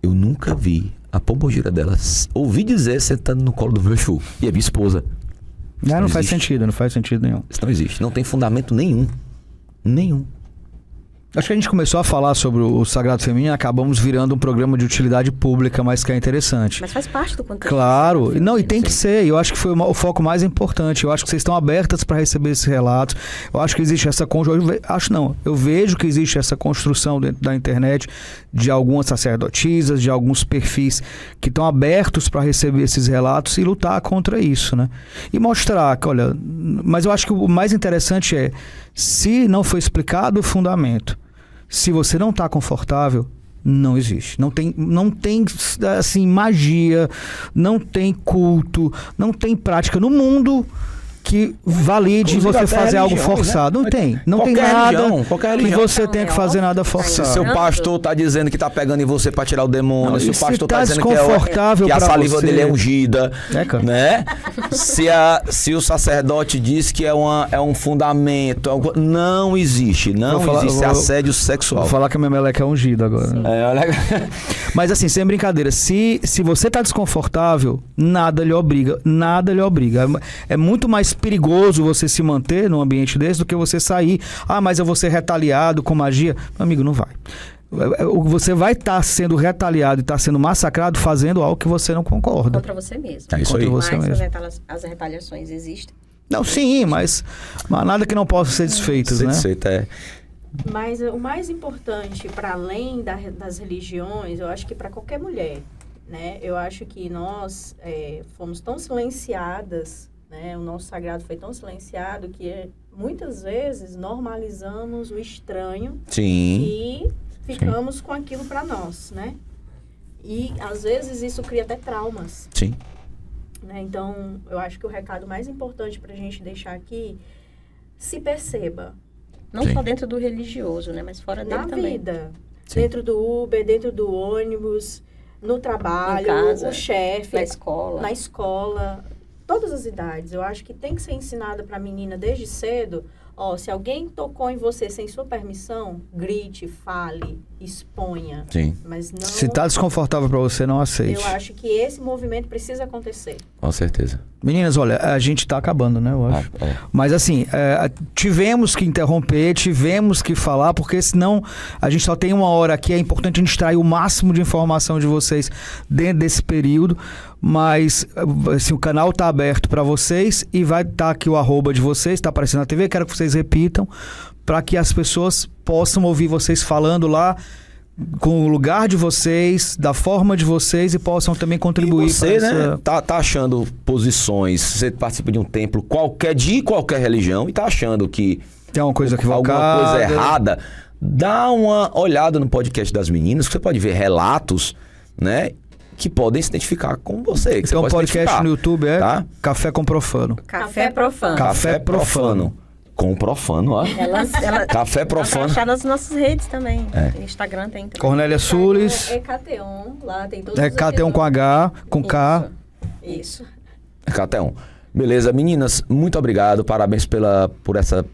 Eu nunca vi a pombogira dela ouvi dizer sentando no colo do meu Exu. E é minha esposa. Não faz existe. sentido, não faz sentido nenhum. Isso não existe. Não tem fundamento nenhum. Nenhum. Acho que a gente começou a falar sobre o Sagrado Feminino e acabamos virando um programa de utilidade pública, mas que é interessante. Mas faz parte do contexto. Claro, não, e tem Sim. que ser. Eu acho que foi o foco mais importante. Eu acho que vocês estão abertas para receber esses relatos. Eu acho que existe essa eu vejo que existe essa construção dentro da internet de algumas sacerdotisas, de alguns perfis que estão abertos para receber esses relatos e lutar contra isso, né? E mostrar que, olha, mas eu acho que o mais interessante é, se não foi explicado o fundamento, se você não está confortável, não existe. Não tem assim, magia, não tem culto, não tem prática no mundo que valide Inclusive, você até fazer algo religiões, forçado. né? Não tem. Não tem Qualquer nada religião, qualquer que religião. você tenha que fazer nada Se forçado. seu pastor tá dizendo que tá pegando em você pra tirar o demônio, Não, se o e se pastor tá tá dizendo desconfortável que a pra saliva você- dele é ungida, Cara? né? Se o sacerdote diz que é um fundamento, não existe, não Vou falar- existe vou- assédio sexual. Vou falar que a minha meleca é ungida agora. Olha... Mas assim, sem brincadeira, se você tá desconfortável, nada lhe obriga. Nada lhe obriga. É muito mais perigoso você se manter num ambiente desse do que você sair. Ah, mas eu vou ser retaliado com magia. Meu amigo, não vai. Você vai estar sendo retaliado e estar sendo massacrado fazendo algo que você não concorda. Contra você mesmo. É isso Contra aí. você Mas mesmo. as retaliações existem. Não, sim, mas nada que não possa ser desfeito, né? Desfeito, é. Mas o mais importante, para além das religiões, eu acho que para qualquer mulher, né? Eu acho que nós fomos tão silenciadas, né? O nosso sagrado foi tão silenciado que muitas vezes normalizamos o estranho Sim. e ficamos com aquilo para nós, né? E às vezes isso cria até traumas, Sim. né? Então, eu acho que o recado mais importante para a gente deixar aqui, se perceba Não Sim. só dentro do religioso, né? Mas fora dele na também. vida, Sim. dentro do Uber, dentro do ônibus, no trabalho, Em casa, o chefe, Na escola. na escola, todas as idades. Eu acho que tem que ser ensinada para a menina desde cedo. Ó, se alguém tocou em você sem sua permissão, grite, fale, exponha. Sim, Mas não. Se tá desconfortável pra você, não aceite. Eu acho que esse movimento precisa acontecer. com certeza. Meninas, olha, a gente tá acabando, né, eu acho. Mas assim, tivemos que interromper, tivemos que falar, porque senão a gente só tem uma hora aqui. É importante a gente extrair o máximo de informação de vocês dentro desse período. Mas assim, o canal tá aberto para vocês e vai estar aqui o @ de vocês, tá aparecendo na TV. Quero que vocês repitam para que as pessoas possam ouvir vocês falando lá com o lugar de vocês, da forma de vocês e possam também contribuir E você, pra né, tá achando posições, você participa de um templo de qualquer religião e tá achando que tem uma coisa equivocada, alguma coisa errada, dá uma olhada no podcast das meninas, que você pode ver relatos, né, que podem se identificar com você. Que Tem um você pode podcast identificar, no YouTube, tá? Café com Profano. Café profano. Café profano. Com profano, ó. Ela Café Dá pra profano. achar nas nossas redes também. É. Instagram tem também. Cornélia Sules, É Cateon, lá tem todos é os KT1 com H, com K. Isso. Cateão. Beleza, meninas, muito obrigado, parabéns por essa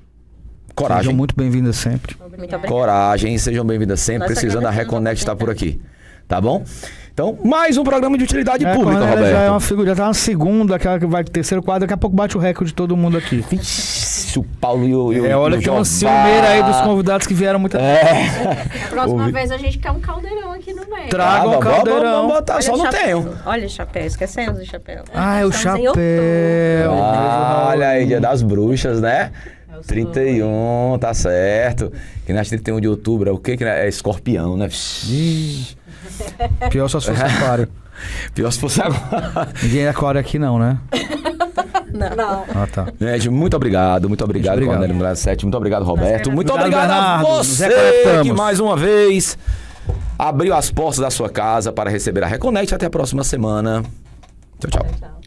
coragem. Sejam muito bem-vindas sempre. Muito obrigada. Coragem, sejam bem-vindas sempre. Nós Precisando, a agradecemos a Reconnect está por oportunidade. aqui. Tá bom? Então, mais um programa de utilidade pública, Cornélia Roberto. já é uma figura, já tá na segunda, aquela que vai terceiro quadro, daqui a pouco bate o recorde de todo mundo aqui. Vixe, o Paulo e o Olha o que uma Jobá. ciumeira aí dos convidados que vieram muito. A próxima Ouvi. vez a gente quer um caldeirão aqui no meio. Traga o vamos caldeirão. botar, Olha só o não chapéu. tenho. Olha o chapéu, esquecemos do chapéu. Ah, é o Estamos em chapéu. Olha aí, Dia das Bruxas, né? É o 31, tá certo. Que nas 31 de outubro é o quê? É escorpião, né? Pior só se fosse aquário. Pior se fosse agora. Ninguém é aquário aqui não, né? Não. Ah, tá. Gente, muito obrigado, Obrigado. Cornélio Andrade 7, muito obrigado, Roberto. Muito Obrigado, obrigado a Bernardo. Nos você reconectamos. que mais uma vez abriu as portas da sua casa para receber a Reconecte. Até a próxima semana. Tchau, tchau. Tchau.